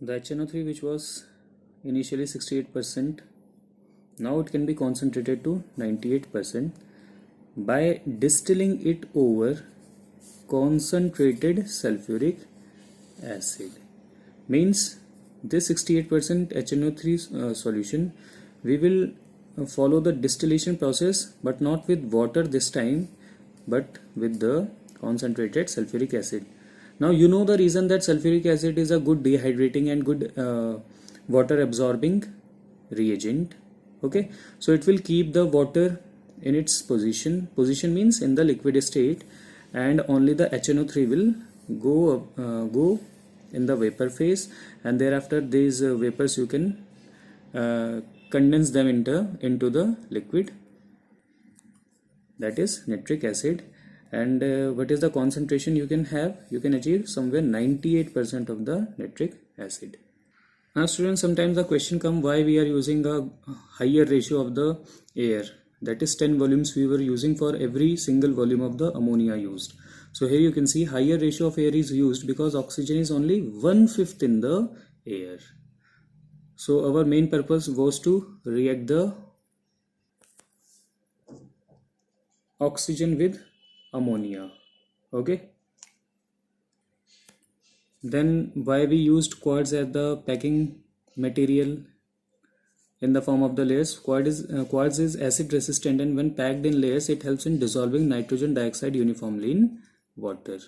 The HNO3, which was initially 68%, now it can be concentrated to 98% by distilling it over concentrated sulfuric acid. Means this 68% HNO3 solution, we will follow the distillation process, but not with water this time, but with the concentrated sulfuric acid. Now you know the reason that sulfuric acid is a good dehydrating and good water absorbing reagent. Okay, so it will keep the water in its position means in the liquid state, and only the HNO3 will go in the vapor phase, and thereafter these vapors you can condense them into the liquid, that is nitric acid. And what is the concentration you can have? You can achieve somewhere 98% of the nitric acid. Now students, sometimes the question come, why we are using a higher ratio of the air, that is 10 volumes we were using for every single volume of the ammonia used. So here you can see higher ratio of air is used because oxygen is only 1/5 in the air. So our main purpose was to react the oxygen with ammonia. Okay, then why we used quartz as the packing material in the form of the layers? Quartz is acid resistant, and when packed in layers it helps in dissolving nitrogen dioxide uniformly in water.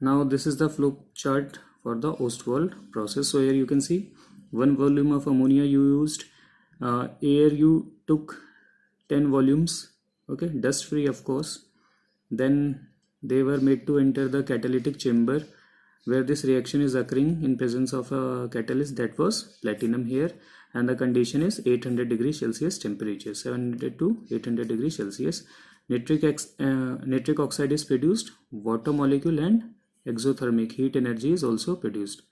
Now this is the flow chart for the Ostwald process. So here you can see 1 volume of ammonia you used, air you took 10 volumes, okay, dust free of course. Then they were made to enter the catalytic chamber where this reaction is occurring in presence of a catalyst, that was platinum here, and the condition is 800 degrees Celsius temperature, 700 to 800 degrees Celsius. Nitric oxide is produced, water molecule and exothermic heat energy is also produced.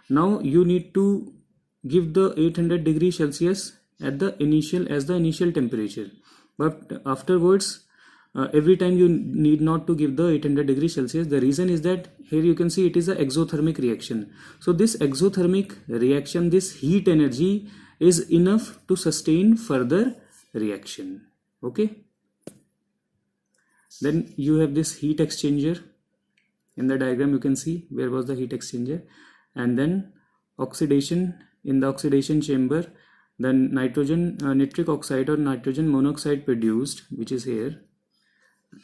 Now you need to give the 800 degrees Celsius at the initial temperature, but afterwards every time you need not to give the 800 degrees Celsius. The reason is that here you can see it is an exothermic reaction. So this exothermic reaction, this heat energy is enough to sustain further reaction. Okay, then you have this heat exchanger. In the diagram you can see where was the heat exchanger, and then oxidation. In the oxidation chamber, then nitric oxide or nitrogen monoxide produced, which is here.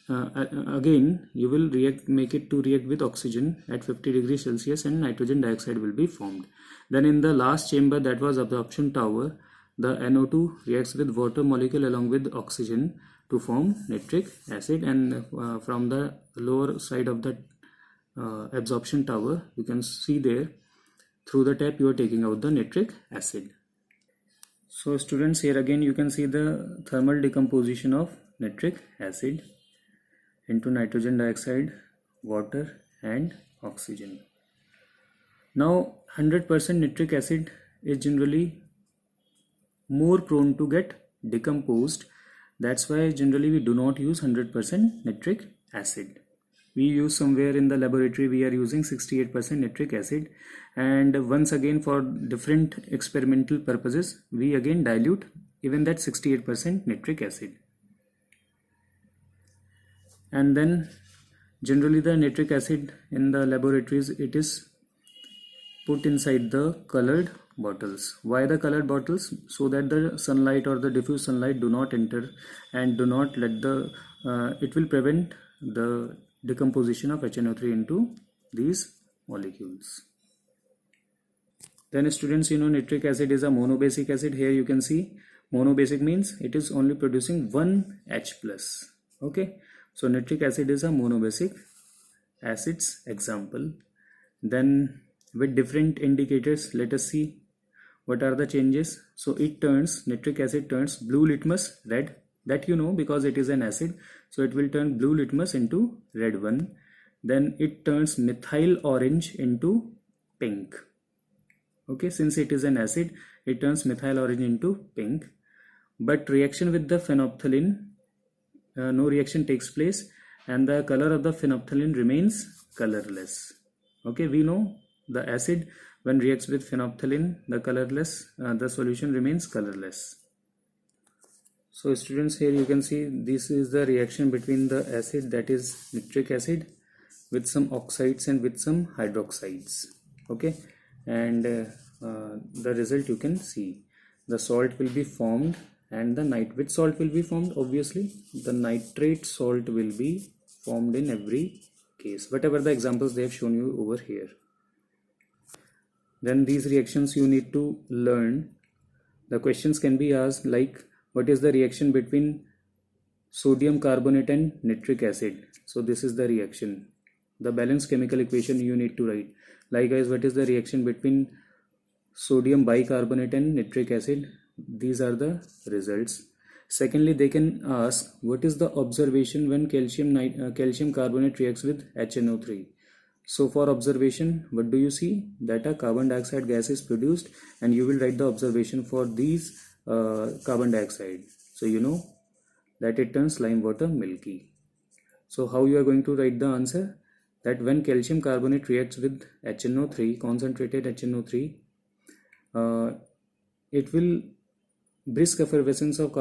Again you will make it to react with oxygen at 50 degrees Celsius, and nitrogen dioxide will be formed. Then in the last chamber, that was absorption tower, the NO2 reacts with water molecule along with oxygen to form nitric acid, and from the lower side of the absorption tower you can see there, through the tap you are taking out the nitric acid. So students, here again you can see the thermal decomposition of nitric acid into nitrogen dioxide, water and oxygen. Now 100% nitric acid is generally more prone to get decomposed. That's why generally we do not use 100% nitric acid. We use somewhere in the laboratory we are using 68% nitric acid, and once again for different experimental purposes we again dilute even that 68% nitric acid. And then generally the nitric acid in the laboratories, it is put inside the colored bottles. Why the colored bottles? So that the sunlight or the diffuse sunlight do not enter and do not let the it will prevent the decomposition of HNO3 into these molecules. Then students, you know nitric acid is a monobasic acid. Here you can see monobasic means it is only producing one H plus. Okay, so nitric acid is a monobasic acids example. Then with different indicators, let us see what are the changes. So it turns, nitric acid turns blue litmus red, that you know because it is an acid, so it will turn blue litmus into red one. Then it turns methyl orange into pink. Okay, since it is an acid, it turns methyl orange into pink. But reaction with the phenolphthalein, no reaction takes place, and the color of the phenolphthalein remains colorless. Okay, we know the acid When reacts with phenolphthalein, the solution remains colorless. So students, here you can see this is the reaction between the acid, that is nitric acid, with some oxides and with some hydroxides. Okay, and the result you can see. The salt will be formed, and which salt will be formed? Obviously the nitrate salt will be formed in every case, whatever the examples they have shown you over here. Then these reactions you need to learn. The questions can be asked like, what is the reaction between sodium carbonate and nitric acid? So this is the reaction. The balanced chemical equation you need to write. Like guys, what is the reaction between sodium bicarbonate and nitric acid? These are the results. Secondly, they can ask, what is the observation when calcium carbonate reacts with HNO3? So for observation, what do you see? That a carbon dioxide gas is produced, and you will write the observation for these carbon dioxide. So you know that it turns lime water milky. So how you are going to write the answer? That when calcium carbonate reacts with HNO3, concentrated HNO3, it will brisk effervescence of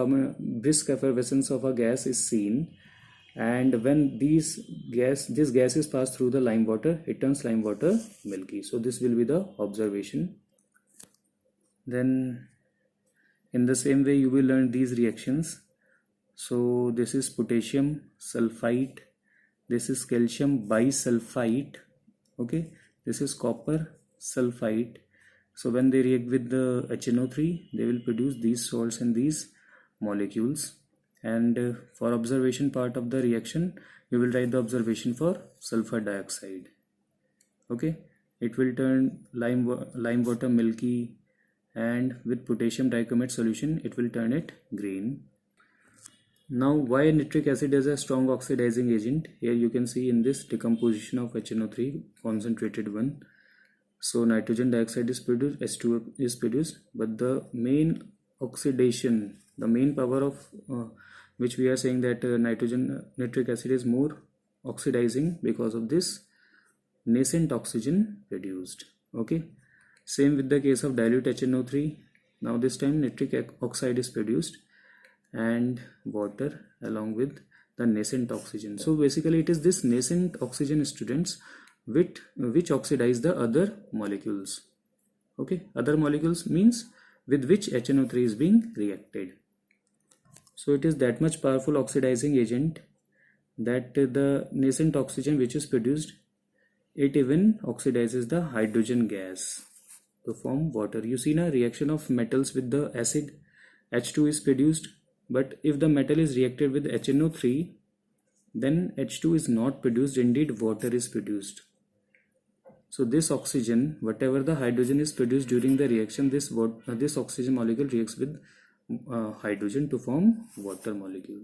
a gas is seen, and when this gas is passed through the lime water, it turns lime water milky. So this will be the observation. Then in the same way you will learn these reactions. So this is potassium sulfite, this is calcium bisulfite, okay, this is copper sulfite. So when they react with the HNO3, they will produce these salts and these molecules. And for observation part of the reaction, you will write the observation for sulfur dioxide. Okay, it will turn lime water milky, and with potassium dichromate solution, it will turn it green. Now, why nitric acid is a strong oxidizing agent? Here you can see in this decomposition of HNO3, concentrated one. So nitrogen dioxide is produced, H2O is produced, but the main oxidation, the main power of which we are saying that nitric acid is more oxidizing because of this nascent oxygen produced. Okay, same with the case of dilute HNO3. Now this time nitric oxide is produced and water along with the nascent oxygen. So basically it is this nascent oxygen, students, which oxidize the other molecules. Okay, other molecules means with which HNO3 is being reacted. So it is that much powerful oxidizing agent that the nascent oxygen which is produced, it even oxidizes the hydrogen gas to form water. You see now, reaction of metals with the acid, H2 is produced, but if the metal is reacted with HNO3, then H2 is not produced, indeed water is produced. So this oxygen, whatever the hydrogen is produced during the reaction, this oxygen molecule reacts with hydrogen to form water molecule.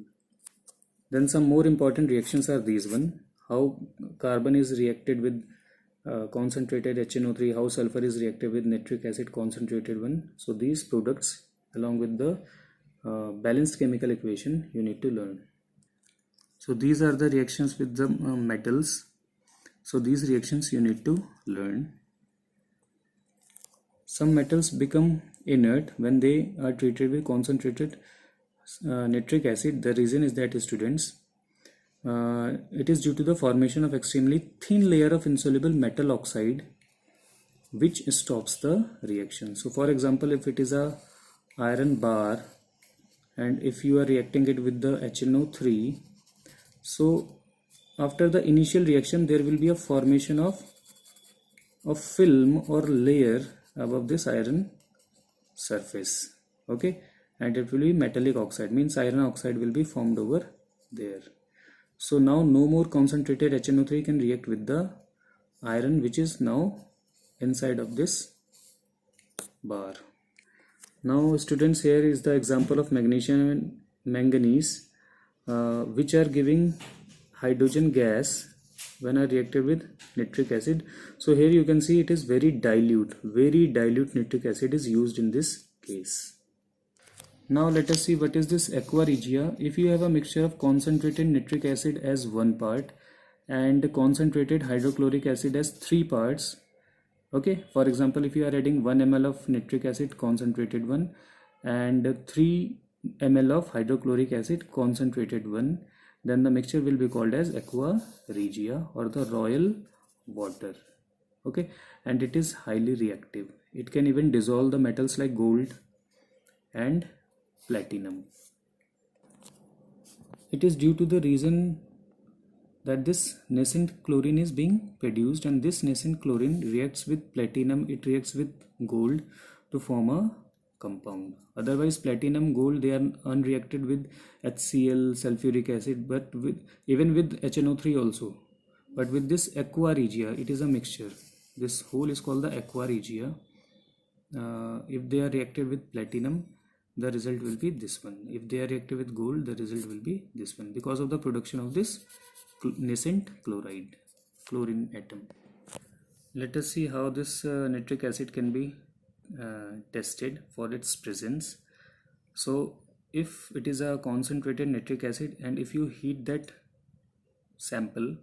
Then some more important reactions are these one. How carbon is reacted with concentrated HNO3, how sulfur is reacted with nitric acid, concentrated one. So these products along with the balanced chemical equation you need to learn. So these are the reactions with the metals. So these reactions you need to learn. Some metals become inert when they are treated with concentrated nitric acid. The reason is that, students, it is due to the formation of extremely thin layer of insoluble metal oxide which stops the reaction. So for example, if it is a iron bar and if you are reacting it with the HNO3, so after the initial reaction there will be a formation of film or layer above this iron surface. Okay, and it will be metallic oxide, means iron oxide will be formed over there. So now no more concentrated HNO3 can react with the iron which is now inside of this bar. Now students, here is the example of magnesium and manganese which are giving hydrogen gas when are reacted with nitric acid. So here you can see it is very dilute nitric acid is used in this case. Now let us see what is this aqua regia. If you have a mixture of concentrated nitric acid as 1 part and concentrated hydrochloric acid as 3 parts, Okay, for example, if you are adding 1 ml of nitric acid, concentrated one, and 3 ml of hydrochloric acid, concentrated one, then the mixture will be called as aqua regia, or the royal water. Okay, and it is highly reactive. It can even dissolve the metals like gold and platinum. It is due to the reason that this nascent chlorine is being produced, and this nascent chlorine reacts with platinum, it reacts with gold to form a compound. Otherwise platinum, gold, they are unreacted with HCl, sulfuric acid, but even with HNO3 also. But with this aqua regia, it is a mixture. This whole is called the aqua regia. If they are reacted with platinum, the result will be this one. If they are reacted with gold, the result will be this one, because of the production of this nascent chlorine atom. Let us see how this nitric acid can be tested for its presence. So if it is a concentrated nitric acid, and if you heat that sample,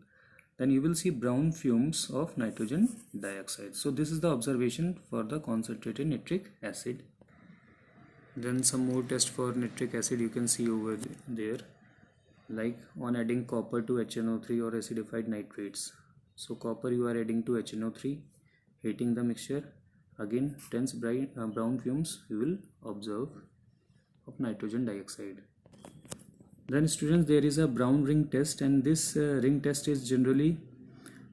then you will see brown fumes of nitrogen dioxide. So this is the observation for the concentrated nitric acid. Then some more test for nitric acid you can see over there, like on adding copper to HNO3 or acidified nitrates. So copper you are adding to HNO3, heating the mixture, again dense brown fumes you will observe of nitrogen dioxide. Then students, there is a brown ring test, and this ring test is generally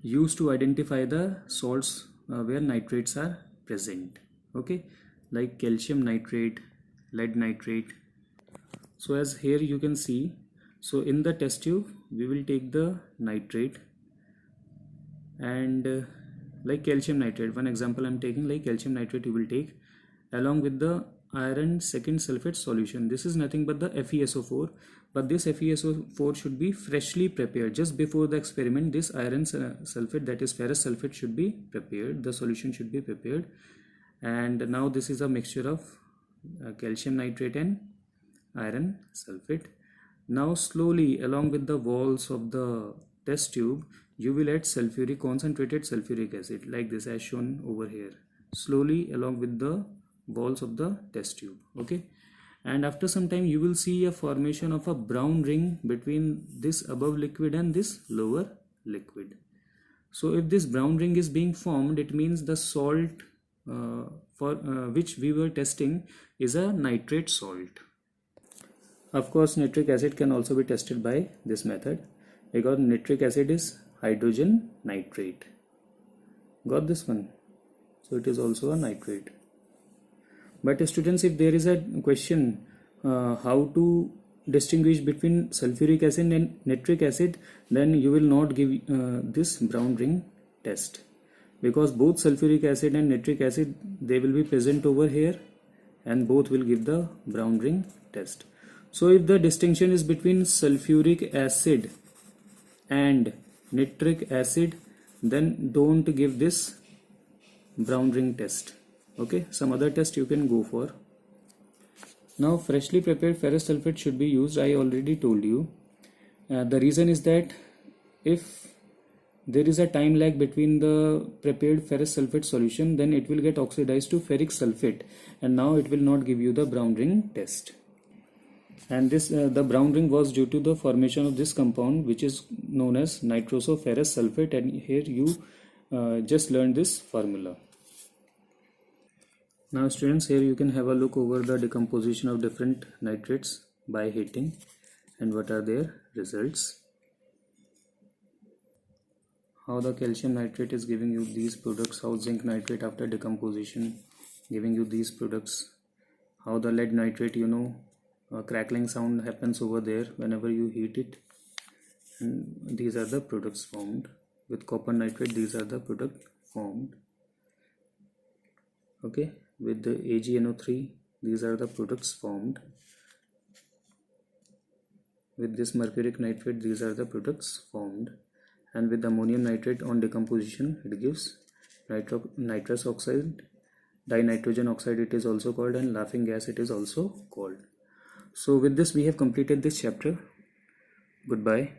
used to identify the salts where nitrates are present. Okay, like calcium nitrate, lead nitrate. So as here you can see, so in the test tube we will take the nitrate, and like calcium nitrate, one example I am taking, like calcium nitrate you will take along with the iron second sulfate solution. This is nothing but the FeSO4, but this FeSO4 should be freshly prepared. Just before the experiment, this iron sulfate, that is ferrous sulfate, should be prepared. The solution should be prepared, and now this is a mixture of calcium nitrate and iron sulfate. Now slowly along with the walls of the test tube you will add concentrated sulfuric acid, like this as shown over here, slowly along with the walls of the test tube. Okay, and after some time you will see a formation of a brown ring between this above liquid and this lower liquid. So if this brown ring is being formed, it means the salt for which we were testing is a nitrate salt. Of course nitric acid can also be tested by this method, because nitric acid is hydrogen nitrate. Got this one? So it is also a nitrate. But students, if there is a question how to distinguish between sulfuric acid and nitric acid, then you will not give this brown ring test, because both sulfuric acid and nitric acid, they will be present over here, and both will give the brown ring test. So if the distinction is between sulfuric acid and nitric acid, then don't give this brown ring test. Okay, some other test you can go for. Now freshly prepared ferrous sulfate should be used. I already told you. The reason is that if there is a time lag between the prepared ferrous sulfate solution, then it will get oxidized to ferric sulfate, and now it will not give you the brown ring test. And this the brown ring was due to the formation of this compound, which is known as nitrosoferrous sulfate, and here you just learned this formula. Now students, here you can have a look over the decomposition of different nitrates by heating and what are their results. How the calcium nitrate is giving you these products, how zinc nitrate after decomposition giving you these products, how the lead nitrate, you know, crackling sound happens over there whenever you heat it, and these are the products formed. With copper nitrate, these are the products formed. Okay, with the AgNO3, these are the products formed. With this mercuric nitrate, these are the products formed. And with ammonium nitrate, on decomposition, it gives nitrous oxide, dinitrogen oxide it is also called, and laughing gas it is also called. So with this we have completed this chapter. Goodbye.